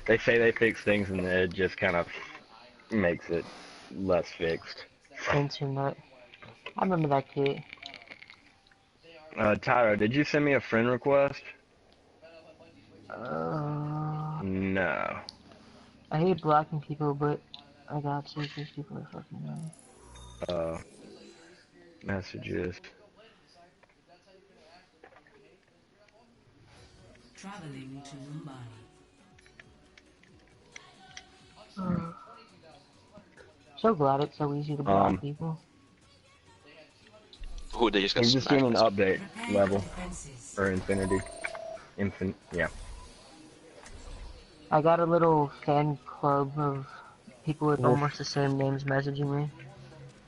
They say they fix things and it just kind of makes it less fixed. Internet. I remember that kid. Tyra, did you send me a friend request? Uh, No. I hate blocking people, but I got to because people are fucking annoying. Uh, Messages. Traveling to Mumbai. So glad it's so easy to block people. Who they just got We've just seen smacked an by some. update Prepare your level defenses. or infinity. Yeah. I got a little fan club of people with Wolf. almost the same names messaging me.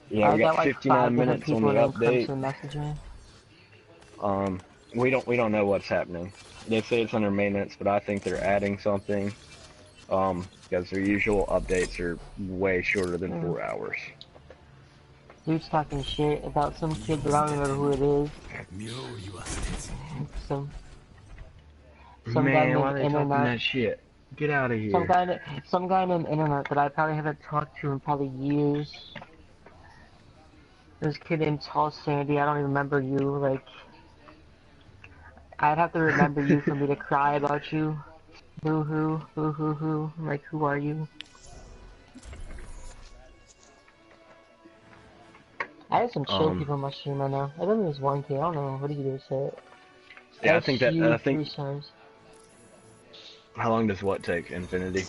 Yeah, I we got got like 5 59 different minutes on people the named update. Crimson messaging me. We don't know what's happening. They say it's under maintenance, but I think they're adding something. Because their usual updates are way shorter than 4 hours. Dude's talking shit about some kid, but I don't remember who it is. Some guy Man, why named are they talking Internet. that shit? Get out of Some here. guy, some guy named Internet that I probably haven't talked to in probably years. This kid named Tall Sandy, I don't even remember you. Like, I'd have to remember you for me to cry about you. Boo hoo, boo hoo hoo. Like, who are you? I have some chill Um, people on my stream right now. I think there's one kid, I don't know, what do you do say it? yeah, I think that, SU I think, 3 times. how long does what take, Infinity?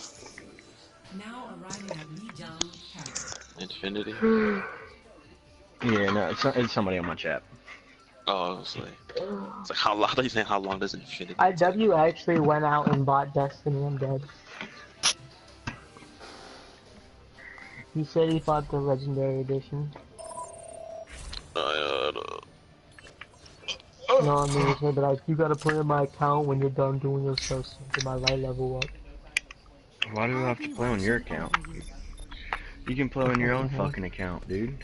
Now arriving at Lijiang Camp. Infinity. Yeah, no, it's somebody on my chat. Oh, it's like how long? I thought you saying how long does Infinity take? IW actually went out and bought Destiny, I'm dead. He said he bought the Legendary Edition. No, I mean, he said, but like, you gotta put in my account when you're done doing your stuff so get my light level up. Why do I have to play on your account? You can play on your own fucking account, dude.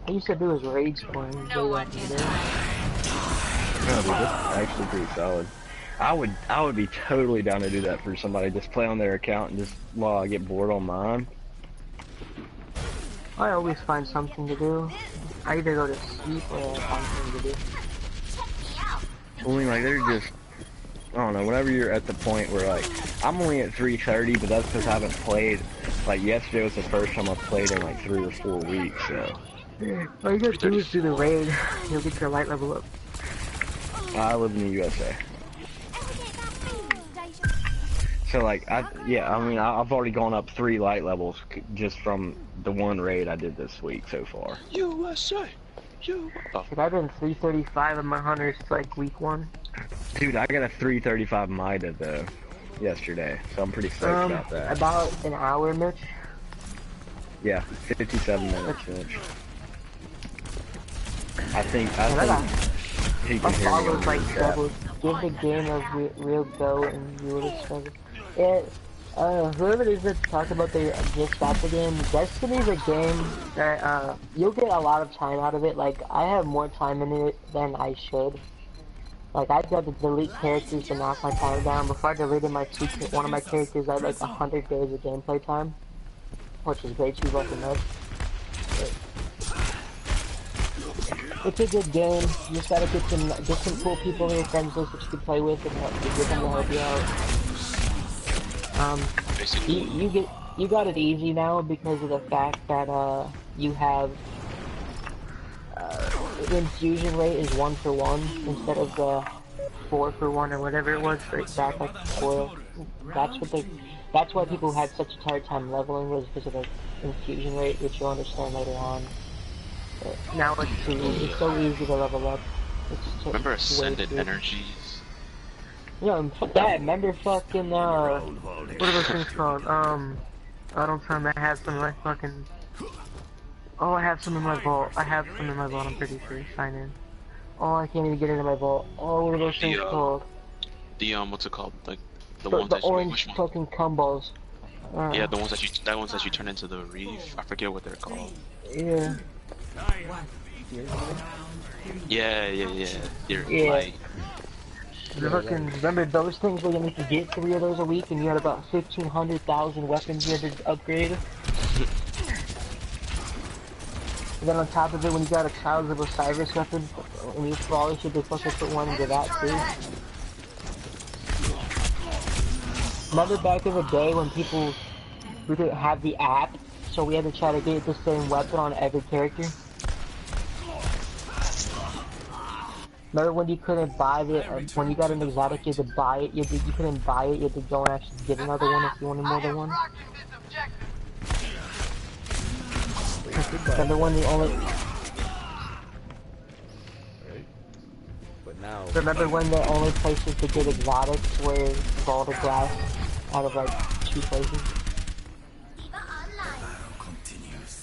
I used to do his rage playing way back in the day. No, dude, that's actually pretty solid. I would be totally down to do that for somebody. Just play on their account and just while I get bored on mine. I always find something to do. I either go to sleep or I find something to do. I mean, like, they're just, I don't know, whenever you're at the point where, like, I'm only at 330, but that's because I haven't played, like, yesterday was the first time I've played in, like, 3 or 4 weeks, so. All you gotta do is do the raid. You'll get your light level up. I live in the USA. So, like, I've already gone up 3 light levels just from the one raid I did this week so far. USA! Dude, I've been 335 on my hunters like week 1. Dude, I got a 335 Mida, though, yesterday, so I'm pretty stoked about that. About an hour, Mitch. Yeah, 57 minutes, Mitch. I think he My can hear me on followers like the chat. struggled. Give the game a real go and you would have struggled. Whoever it is that talked about they just stopped the game, Destiny's a game that, you'll get a lot of time out of it. Like, I have more time in it than I should. Like, I had to delete characters to knock my time down. Before I deleted one of my characters, I had like 100 days of gameplay time. Which is way too fucking much. It's a good game. You just gotta get some cool people in your friends list that you can play with and get them to help you out. You got it easy now because of the fact that you have infusion rate is 1-for-1 instead of the 4-for-1 or whatever it was back like before. That's why people had such a hard time leveling was because of the infusion rate, which you'll understand later on. Now it's so easy to level up. Remember Ascended Energies? Yeah, fuck that. Remember fucking, what are those things called? I don't tell me I have some in my fucking... Oh, I have some in my vault. I'm pretty sure. Sign in. Oh, I can't even get into my vault. Oh, what are those things called? What's it called? Like, the orange fucking combos. Yeah, the ones that you turn into the reef. I forget what they're called. Yeah. Yeah. You're like, The fucking, remember those things where you need to get 3 of those a week and you had about 1,500,000 weapons you had to upgrade? And then on top of it, when you got a child of Osiris weapon, and you probably should have fucking put one into that too. Remember back in the day when we didn't have the app, so we had to try to get the same weapon on every character? Remember when you couldn't buy when you got an exotic, you had to buy it, you couldn't buy it, you had to go and actually get another one if you wanted more than one? Remember when the only... But now... Remember when the only places to get exotics were Vault of Glass out of like 2 places?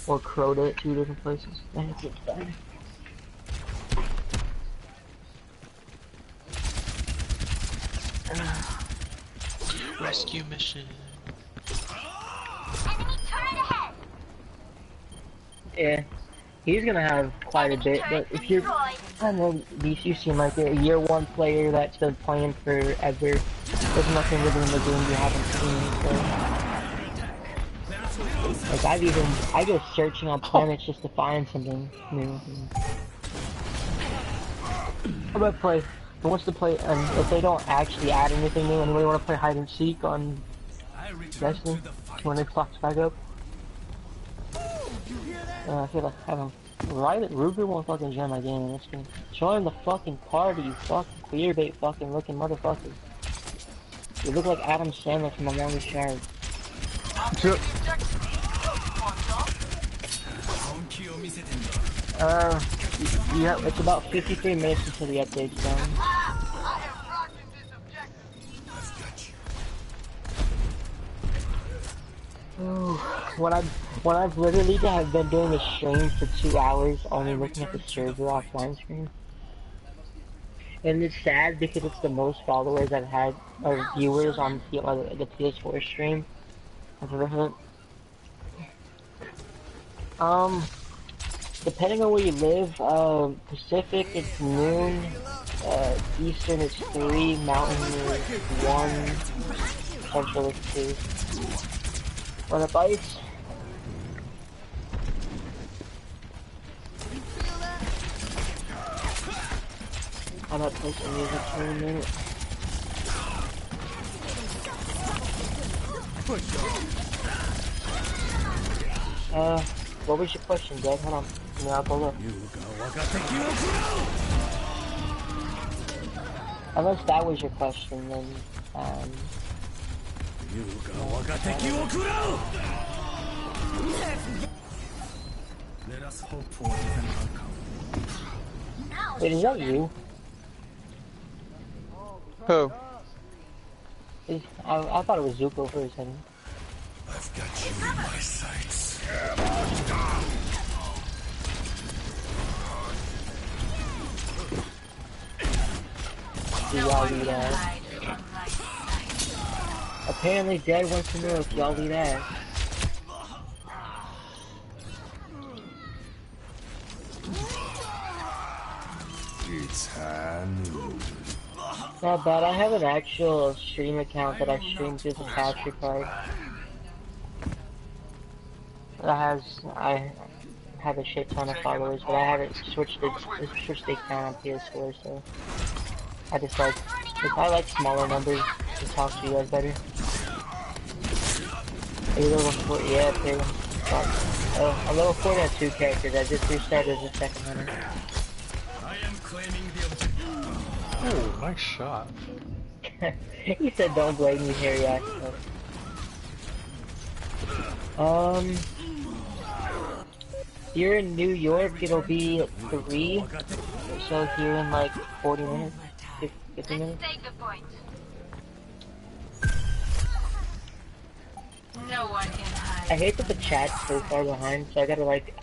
Or Crota at 2 different places? That's it, fine. Rescue mission. Yeah, he's gonna have quite a bit, but if you're, I don't know, you seem like a year 1 player that's been playing forever, there's nothing really in the game you haven't seen, so. Like, I go searching on planets just to find something new. I'm gonna play, who wants to play, if they don't actually add anything new, anybody wanna play hide and seek on Destiny when it clocks back up? I feel like I don't. Ruger won't fucking join my game in this game. Join the fucking party, you fucking queerbait fucking looking motherfucker. You look like Adam Sandler from The Longest Yard. Yeah, it's about 53 minutes until the update's done. When I've literally been doing a stream for 2 hours, only looking at the server offline screen. And it's sad because it's the most followers I've had, or viewers on the PS4 stream I've ever had. Depending on where you live, Pacific it's noon, Eastern it's 3, Mountain is 1, Central is 2. Wanna bite? I'm not playing some music for a minute. What was your question, Dad? Hold on. I'll go look. Unless that was your question, then, Let us hope for a different outcome. Wait, is that you? Who? I thought it was Zuko for a second. I've got you in my sights. Do y'all eat ass? Apparently Dad wants to know if y'all eat ass. It's Hanu. Not bad, I have an actual stream account that I stream through the capture card. I have a shit ton of followers, but I haven't switched the account on PS4, so I just like, I like smaller numbers to talk to you guys better. Are you level 4? Yeah, okay. Oh, I'm level 40 on 2 characters, I just restarted as a second hunter. I am claiming the objective. Oh, nice shot. He said don't blame me, Harry Axel. You're in New York, it'll be 3, so here in like 40 minutes, 50 minutes. No one can hide. I hate that the chat's so far behind, so I gotta like,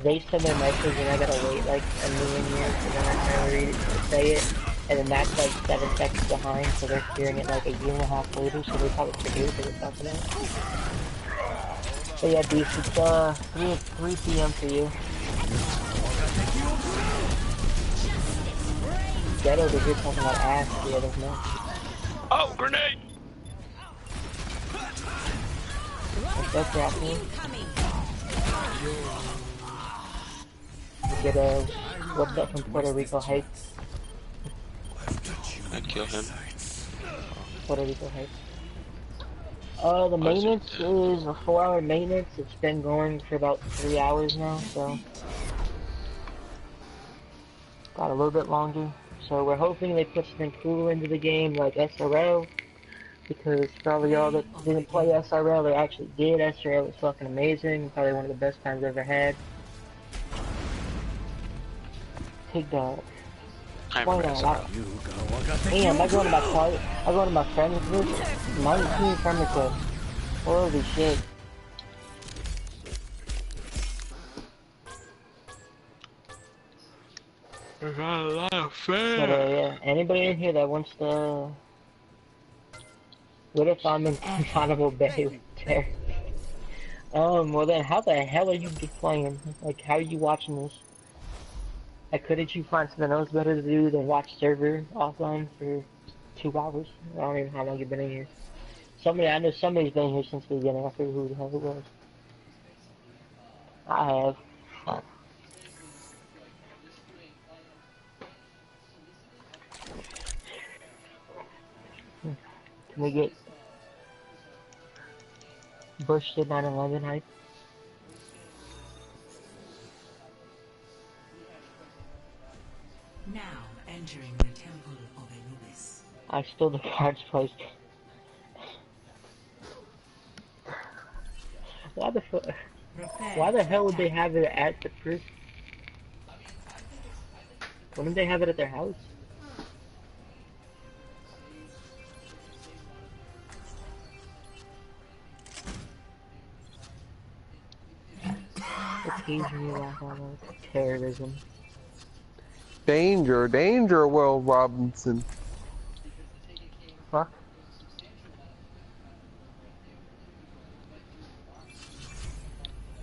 they send their message and I gotta wait like a million years and then I finally read it and say it, and then that's like 7 seconds behind, so they're hearing it like a year and a half later, so they probably forget what they're talking about. But yeah, Beast, it's 3 p.m. for you. dead over here talking about ass the other night. Oh, grenade! What's up, Raptor? Get what's up from Puerto Rico hype? I kill him. Puerto Rico hype. The maintenance is a 4-hour maintenance. It's been going for about 3 hours now, so got a little bit longer. So we're hoping they put something cool into the game like SRL, because for all of y'all that didn't play SRL, they actually did. SRL was fucking amazing. Probably one of the best times I've ever had. Take dog. Why not? Damn, I go to my party. I go to my friend's group. 19 friend requests. Holy shit. There's not a lot of fans. But yeah, anybody in here that wants to... What if I'm in Compatible Bay with Terry? Well then, how the hell are you playing? Like, how are you watching this? Like, couldn't you find something else better to do than watch server offline for 2 hours? I don't even know how long you've been in here. I know somebody's been here since the beginning. I forget who the hell it was. I have. Can we get Bush to 9/11 hype? Now entering the temple of Anubis. I stole the cards place. Why the fuck? Why the hell would they have it at the prison? Wouldn't they have it at their house? Occasionally laugh on terrorism. Danger, danger, Will Robinson. Fuck.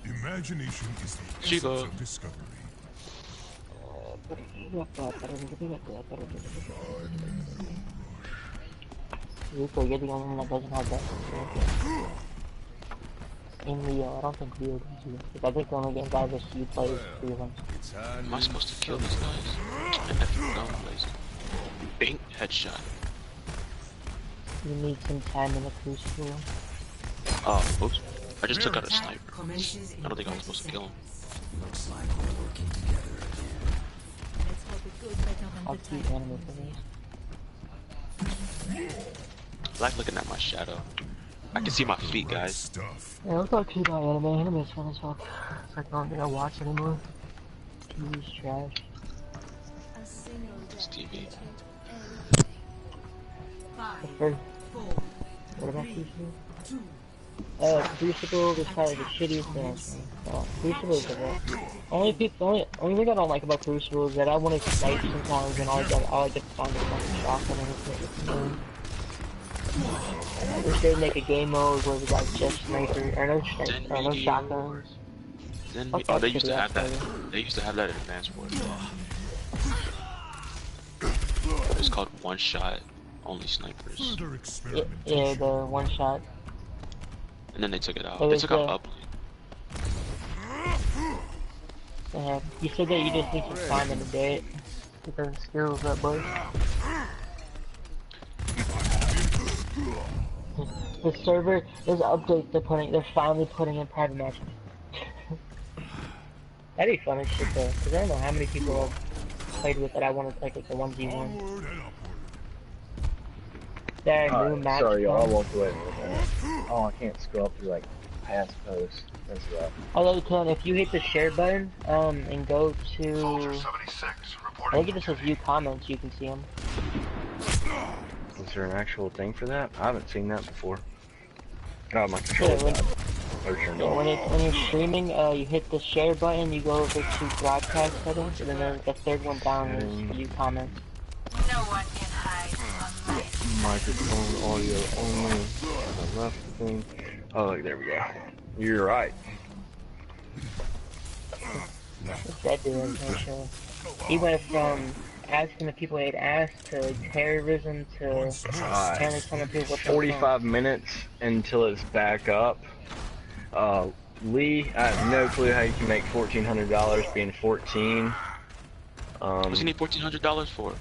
Imagination is the Shiva. essence of discovery. Rico, you're the only one that doesn't have that. In Leo, I don't think Leo does you. Because I think the only game guys that you play is 3 of them. Am I supposed to kill these guys? I have to go place. Bing, headshot. You need some time in the crucible. Oh, oops. I just took out a sniper. I don't think I was supposed to kill him. Looks like we're working together again. I'll keep animal for me. I like looking at my shadow. I can see my feet, guys. Stuff. Yeah, let's talk about anime. Anime's fun as fuck. It's like I don't think I watch anymore. TV's trash. It's TV. What about Crucible? Crucible is probably the shittiest thing. Crucible is the best. Only thing I don't like about Crucible is that I want to snipe sometimes and all I get to find is fucking shotgun and it's I wish they'd make a game mode where we got just sniper, or no shotguns. Oh, they used to have that. They used to have that in Advanced Warfare. It's called one shot, only snipers. Yeah, the one shot. And then they took it out. They took out uplink. You said that you just need some time in the day to get those skills up, boy. The server, there's updates they're finally putting in private matches. That'd be fun as shit though, cause I don't know how many people I've played with that I want to play like the 1v1. There, new match. Sorry, y'all, I walked away with that. Oh, I can't scroll through like past posts. That's rough. Although you can, if you hit the share button, and go to, I think it just says view comments, you can see them. Is there an actual thing for that? I haven't seen that before. Oh, my controller's when you're streaming, you hit the share button, you go over to broadcast settings, and then the third one down is view comments. No one can hide from light. Microphone audio only. I left the thing. Oh, look, there we go. You're right. What's that doing? He went from asking if people ate ass to like terrorism to apparently telling people what 45 minutes until it's back up. Lee, I have no clue how you can make $1,400 being 14. What's he need $1,400 for?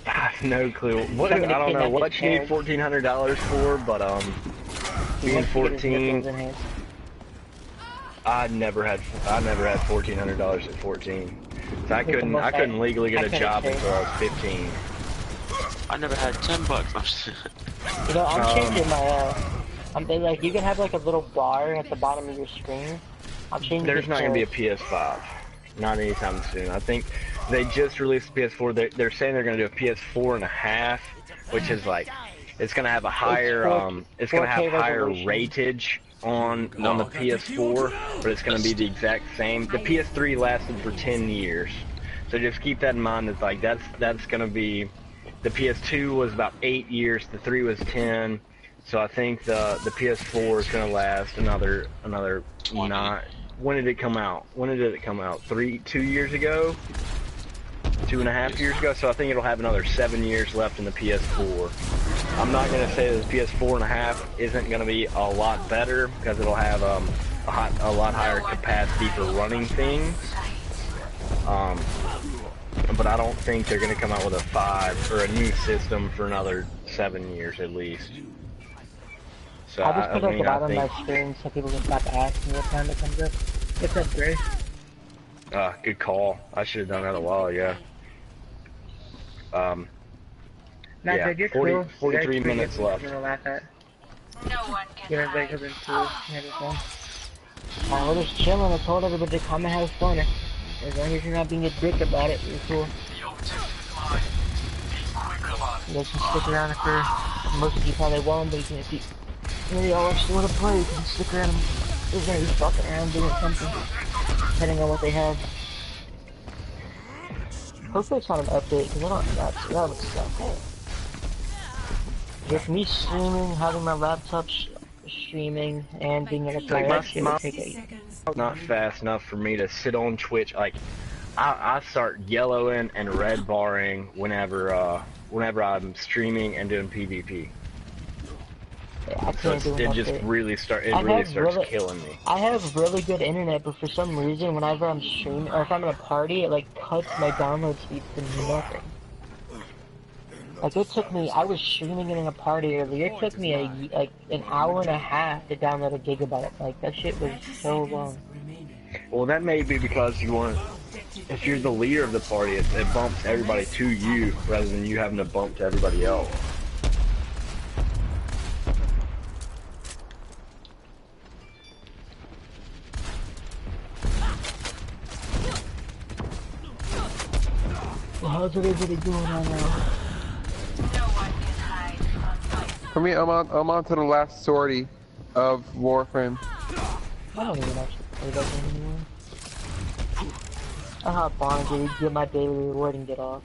I have no clue. What I don't know what you need $1,400 for, but being 14, I never had $1,400 at 14. So I couldn't legally get a job until I was 15. I never had $10. You know, I'm changing my like you can have like a little bar at the bottom of your screen. I'm changing. There's not gonna be a PS5, not anytime soon. I think they just released the PS4. They're saying they're gonna do a PS4 and a half, which is like it's gonna have a higher it's gonna have higher ratage on the PS4, but it's gonna be the exact same. The PS3 lasted for 10 years, so just keep that in mind. It's like that's gonna be the PS2 was about 8 years, the 3 was 10. So I think the PS4 is gonna last another 9. When did it come out? 2 years ago? 2.5 years ago? So I think it'll have another 7 years left in the PS4. I'm not gonna say that the PS4 and a half isn't gonna be a lot better because it'll have a lot higher capacity for running things. But I don't think they're gonna come out with a 5 or a new system for another 7 years at least. So I'll just put it at the bottom of think, my screen so people can stop asking what time it comes up. What's up, Gray? good call. I should have done that a while ago. Yeah, 43 minutes left. No one can You're hide. bigger than two. We're just chilling. I told everybody to come and have fun. As long as you're not being a dick about it, you're cool. You guys can stick around for most of you probably won't, but you can if you really all actually want to play, you can stick around. They're gonna be fucking around doing something, depending on what they have. Hopefully it's not an update, because I don't that would suck. With me streaming, having my laptop streaming, and being able to that shit would take a... Not fast enough for me to sit on Twitch. Like, I start yellowing and red barring whenever I'm streaming and doing PvP. Yeah, I can't do it just really starts killing me. I have really good internet, but for some reason, whenever I'm streaming, or if I'm in a party, it like cuts my download speed to nothing. Like it took me, I was streaming in a party earlier, it took me like an hour and a half to download a gigabyte. Like that shit was so long. Well, that may be because you want, if you're the leader of the party, it bumps everybody to you rather than you having to bump to everybody else. Well, how's everybody doing right now? For me, I'm on to the last sortie of Warframe. I don't even actually play that game anymore. I hop on, get my daily reward and get off.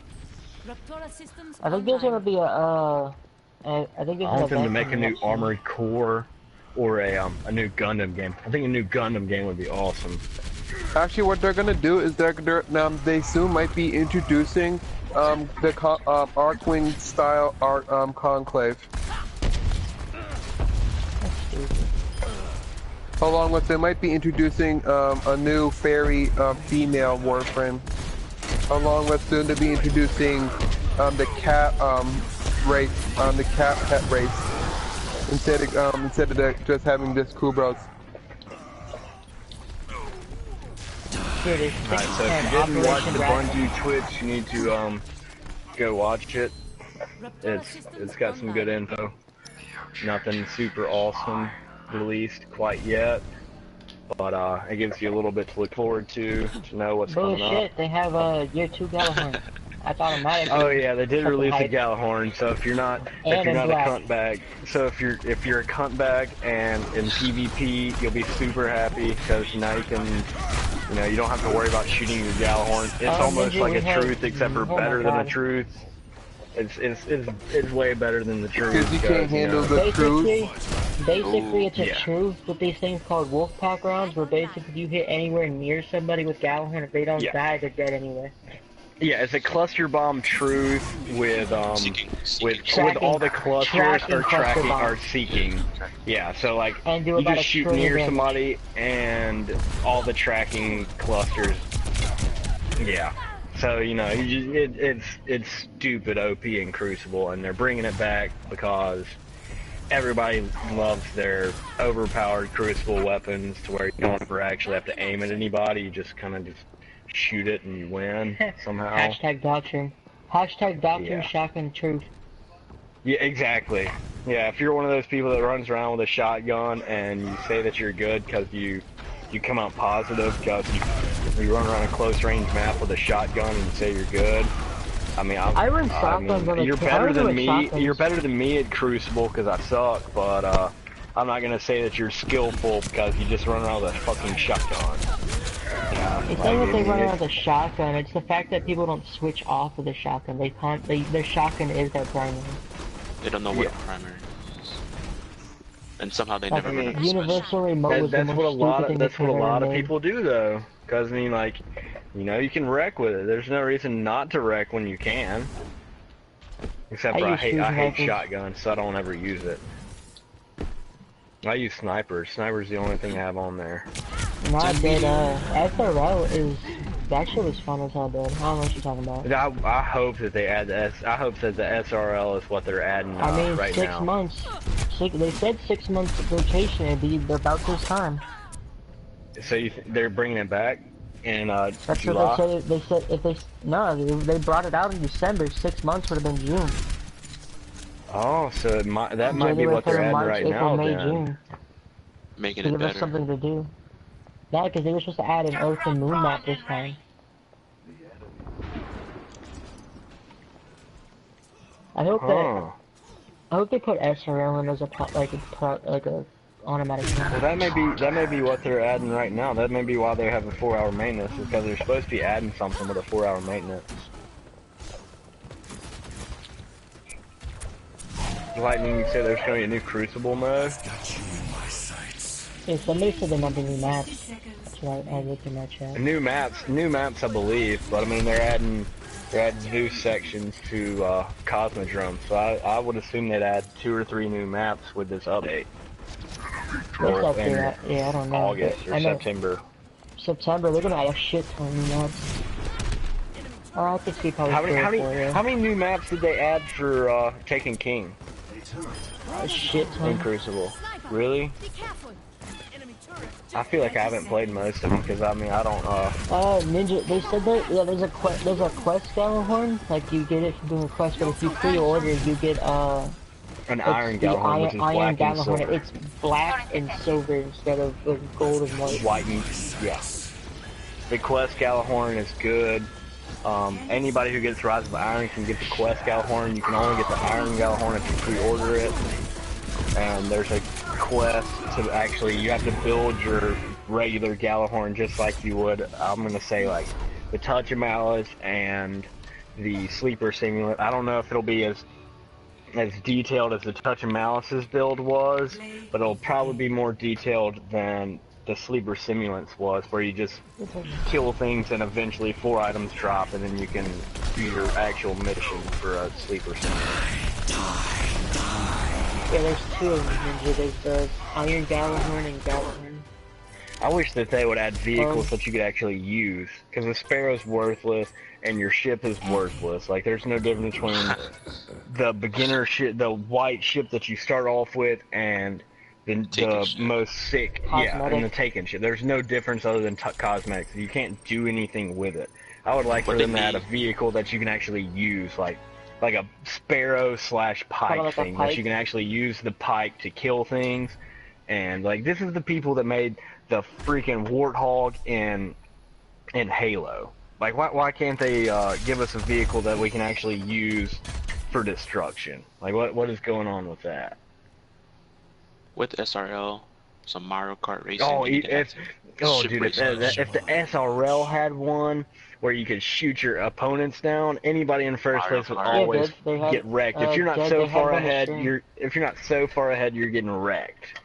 I think there's gonna be I want them to make a new Armored Core or a new Gundam game. I think a new Gundam game would be awesome. Actually, what they're gonna do is they soon might be introducing the Arcwing style Conclave. Along with they might be introducing a new fairy female Warframe. Along with soon to be introducing the cat race, the cat pet race, instead of just having this Kubros. Alright, so if you didn't watch the Bungie Twitch, you need to go watch it. It's got some good info. Nothing super awesome released quite yet, but it gives you a little bit to look forward to know what's coming up. Bullshit, they have year 2 Galahorn. I thought it might have been. Oh yeah, they did release a Galahorn. So if you're not a cunt bag, so if you're a cunt bag and in PvP, you'll be super happy because now you can, you don't have to worry about shooting your Galahorn. It's almost like a truth, except for better than a truth. It's way better than the truth. Because you can't handle the truth. Basically, it's a truth with these things called Wolfpack rounds, where basically if you hit anywhere near somebody with Galahorn, if they don't die, they're dead anyway. Yeah, it's a cluster bomb truth with Seeking. with all the Tracking. clusters Tracking are cluster tracking bomb. are seeking. Yeah, so like And do you about just a shoot trillion near damage. somebody and all the tracking clusters. Yeah. So you know, it's stupid OP in Crucible, and they're bringing it back because everybody loves their overpowered Crucible weapons to where you don't ever actually have to aim at anybody. You just kind of just shoot it and you win somehow. Hashtag doctrine. Hashtag doctrine, Yeah. shotgun, truth. Yeah, exactly. Yeah, if you're one of those people that runs around with a shotgun and you say that you're good because you come out positive because you run around a close range map with a shotgun and say you're good. I mean, I run shotguns on the you're I better run than with me. shotguns. You're better than me at Crucible because I suck, but I'm not gonna say that you're skillful because you just run around with a fucking shotgun. Yeah, It's like, not that they run it- around with a shotgun, it's the fact that people don't switch off of the shotgun. Their shotgun is their primary. They don't know what Yeah. a primary is. And somehow they Like, never learn how to switch. universal remote was the that's most what a lot stupid of thing that's they what a could lot ever of made. people do though. Because I mean, like, you know, you can wreck with it. There's no reason not to wreck when you can. Except for I use hate fusion rifles. shotguns, so I don't ever use it. I use snipers. Snipers the only thing I have on there. No, I did, SRL is, that shit was fun as hell, dude. I don't know what you're talking about. I hope that they add the I hope that the SRL is what they're adding I mean, right 6 now. months. They said 6 months rotation, it'd be about this time. So they're bringing it back in That's July? what they said if they, no, they brought it out in December, 6 months would have been June. Oh, so that might be January, what they're February, adding March, right April, now May, then. June. Making To it give us better. something to do. Yeah, because they were supposed to add an Earth and Moon map this time. I hope Huh. they put SRL in as a automatic map. Well, that may be what they're adding right now. That may be why they're having 4-hour maintenance, is because they're supposed to be adding something with a 4-hour maintenance. Lightning, you said there's going to be a new Crucible mode? Yeah, somebody said there might be new maps. So I looked in that chat. New maps, I believe. But I mean, they're adding new sections to Cosmodrome. So I would assume they'd add 2 or 3 new maps with this update. What's up in there? Yeah, I don't know. August or I know September. September, they're gonna add a shit ton of new maps. I could see probably How 3 or 4, many yeah. how many new maps did they add for Taken King A shit in ton. Crucible? Really? I feel like I haven't played most of them because I mean I don't Ninja, they said that, yeah, there's a quest Gallahorn, like you get it from doing a quest, but if you pre-order, you get, an it's Iron the Gallahorn, which is Iron black and Gallahorn. silver. It's black and silver instead of gold and white. White and yeah. The Quest Gallahorn is good. Anybody who gets Rise of Iron can get the Quest Gallahorn. You can only get the Iron Gallahorn if you pre-order it. And there's a quest to actually, you have to build your regular Gallahorn just like you would, I'm gonna say like, the Touch of Malice and the Sleeper Simulant. I don't know if it'll be as detailed as the Touch of Malice's build was, but it'll probably be more detailed than the Sleeper Simulants was, where you just kill things and eventually 4 items drop, and then you can do your actual mission for a Sleeper Simulant. Yeah, there's 2 of them, Ninja. There's the Iron Gallahorn and Gallahorn. I wish that they would add vehicles that you could actually use, because the Sparrow's worthless and your ship is worthless. Like, there's no difference between the beginner ship, the white ship that you start off with, and the most sick, and the Taken ship. There's no difference other than cosmetics. You can't do anything with it. I would like for them to add a vehicle that you can actually use, like a Sparrow / pike thing, that you can actually use the pike to kill things. And like, this is the people that made the freaking Warthog in Halo. Like, why can't they give us a vehicle that we can actually use for destruction? Like, what is going on with that? With SRL, some Mario Kart racing. Oh, dude, if the SRL had one where you could shoot your opponents down, anybody in first place would always get wrecked. If you're not so far ahead, you're getting wrecked.